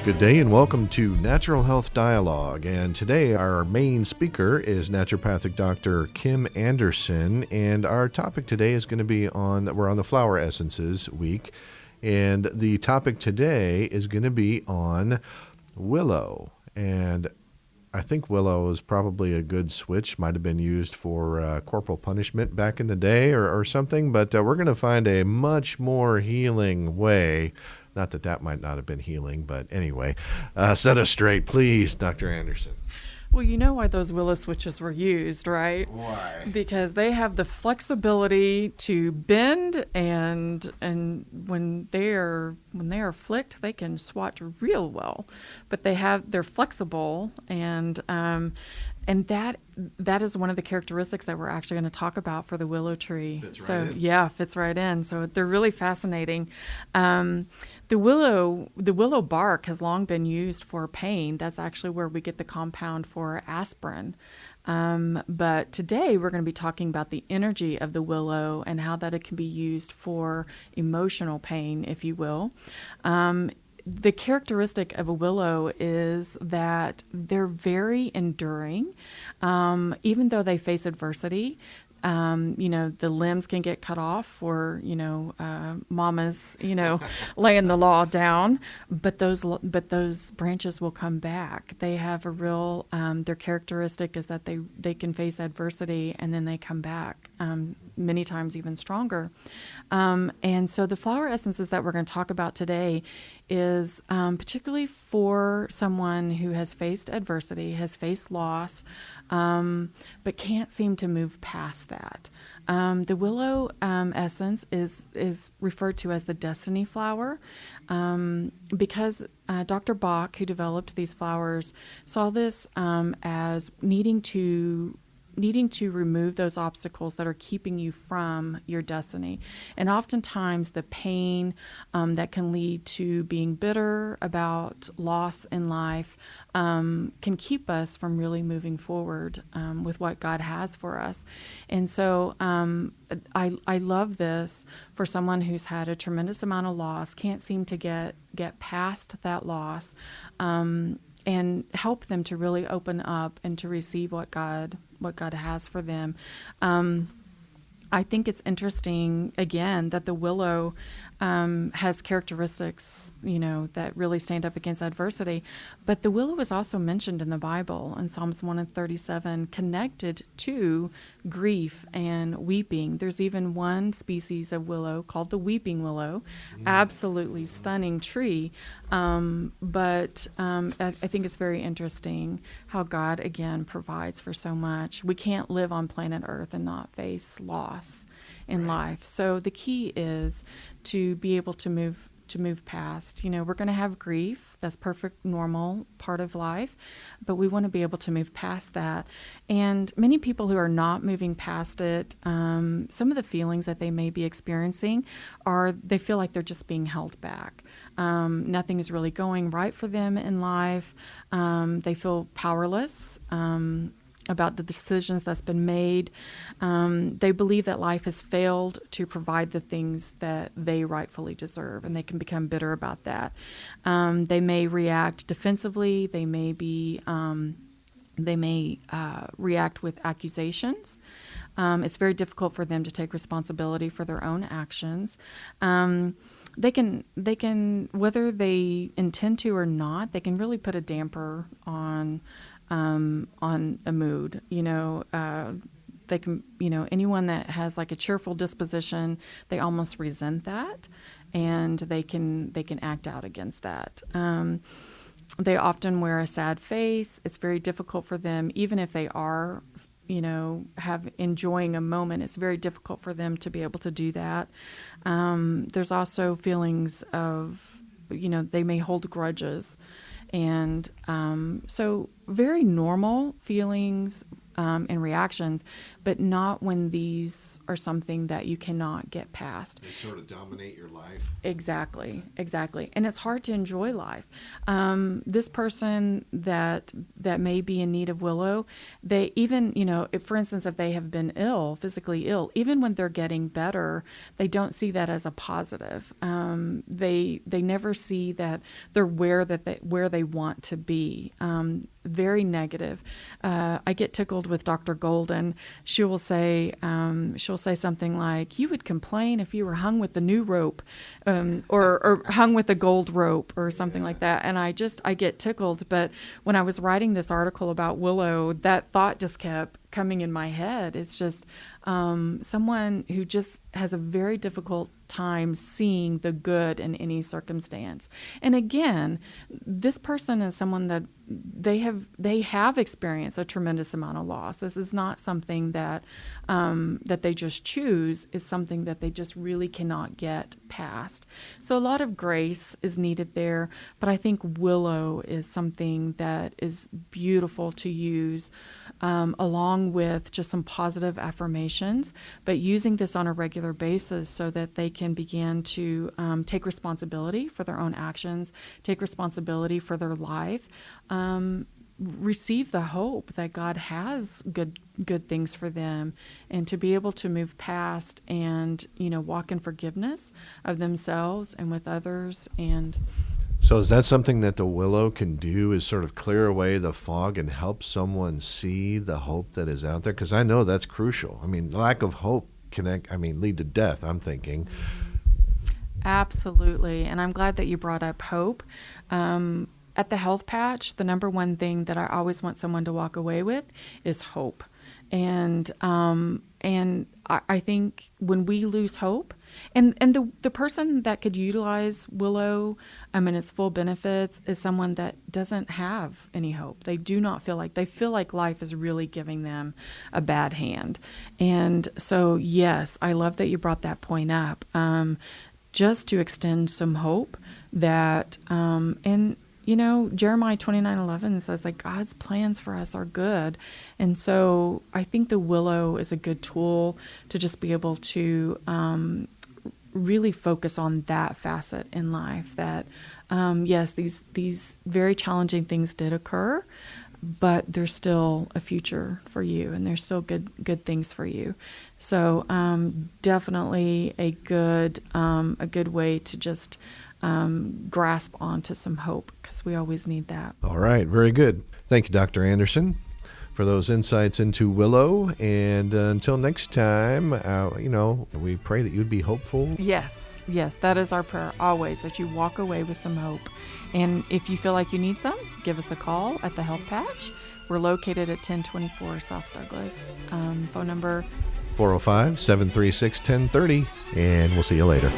Good day and welcome to Natural Health Dialogue. And today our main speaker is naturopathic Dr. Kim Anderson. And our topic today is going to be we're on the Flower Essences week. And the topic today is going to be on Willow. And I think Willow is probably a good switch. Might have been used for corporal punishment back in the day or something. But we're going to find a much more healing way. Not that that might not have been healing, but anyway, set us straight, please, Dr. Anderson. Well, you know why those willow switches were used, right? Why? Because they have the flexibility to bend, and when they are flicked, they can swatch real well. But they're flexible, and that is one of the characteristics that we're actually going to talk about for the willow tree. Fits right in. Yeah, fits right in. So they're really fascinating. The willow bark has long been used for pain. That's actually where we get the compound for aspirin. But today we're going to be talking about the energy of the willow and how that it can be used for emotional pain, if you will. The characteristic of a willow is that they're very enduring, even though they face adversity. The limbs can get cut off or, mama's, laying the law down, but those branches will come back. They have a real, their characteristic is that they can face adversity and then they come back, many times even stronger. And so the flower essences that we're going to talk about today is particularly for someone who has faced adversity, has faced loss, but can't seem to move past that. The willow essence is referred to as the destiny flower because Dr. Bach, who developed these flowers, saw this as needing to remove those obstacles that are keeping you from your destiny. And oftentimes the pain that can lead to being bitter about loss in life can keep us from really moving forward with what God has for us. And so I love this for someone who's had a tremendous amount of loss, can't seem to get past that loss, and help them to really open up and to receive what God has for them. I think it's interesting, again, that the willow has characteristics, that really stand up against adversity. But the willow is also mentioned in the Bible in Psalms 137, connected to grief and weeping. There's even one species of willow called the weeping willow, absolutely stunning tree. But I think it's very interesting how God, again, provides for so much. We can't live on planet Earth and not face loss in life. So the key is to be able to move past. We're going to have grief. That's perfect, normal part of life, but we want to be able to move past that. And many people who are not moving past it, some of the feelings that they may be experiencing are they feel like they're just being held back. Nothing is really going right for them in life. They feel powerless about the decisions that's been made. They believe that life has failed to provide the things that they rightfully deserve, and they can become bitter about that. They may react defensively. They may react with accusations. It's very difficult for them to take responsibility for their own actions. They can, whether they intend to or not, they can really put a damper on a mood. They can, anyone that has like a cheerful disposition, they almost resent that, and they can act out against that. They often wear a sad face. It's very difficult for them, even if they are, have enjoying a moment. It's very difficult for them to be able to do that. There's also feelings of, they may hold grudges. And so very normal feelings and reactions, but not when these are something that you cannot get past. They sort of dominate your life. Exactly. And it's hard to enjoy life. This person that may be in need of Willow, they even, if, for instance, if they have been physically ill, even when they're getting better, they don't see that as a positive. They never see that they're where they want to be. Very negative. I get tickled with Dr. Golden. She will say something like, "You would complain if you were hung with the new rope, or hung with a gold rope," or something like that. And I get tickled. But when I was writing this article about Willow, that thought just kept coming in my head. It's just someone who just has a very difficult time seeing the good in any circumstance. And again, this person is someone that they have experienced a tremendous amount of loss. This is not something that they just choose. It's something that they just really cannot get past. So a lot of grace is needed there, but I think Willow is something that is beautiful to use along with just some positive affirmations, but using this on a regular basis so that they can begin to take responsibility for their own actions, take responsibility for their life, receive the hope that God has good things for them, and to be able to move past and walk in forgiveness of themselves and with others. And so is that something that the Willow can do, is sort of clear away the fog and help someone see the hope that is out there? Because I know that's crucial. I mean, lack of hope can lead to death, I'm thinking. Absolutely. And I'm glad that you brought up hope. At the health patch, the number one thing that I always want someone to walk away with is hope. And I think when we lose hope, and the person that could utilize Willow and its full benefits is someone that doesn't have any hope. They feel like life is really giving them a bad hand. And so, yes, I love that you brought that point up. Just to extend some hope that, Jeremiah 29:11 says that God's plans for us are good. And so I think the Willow is a good tool to just be able to really focus on that facet in life, that, yes, these very challenging things did occur, but there's still a future for you, and there's still good things for you. So definitely a good way to just grasp onto some hope, because we always need that. All right. Very good. Thank you, Dr. Anderson, for those insights into Willow. And until next time, we pray that you'd be hopeful. Yes, that is our prayer always, that you walk away with some hope. And if you feel like you need some, give us a call at the Health Patch. We're located at 1024 South Douglas. Phone number 405-736-1030, and we'll see you later.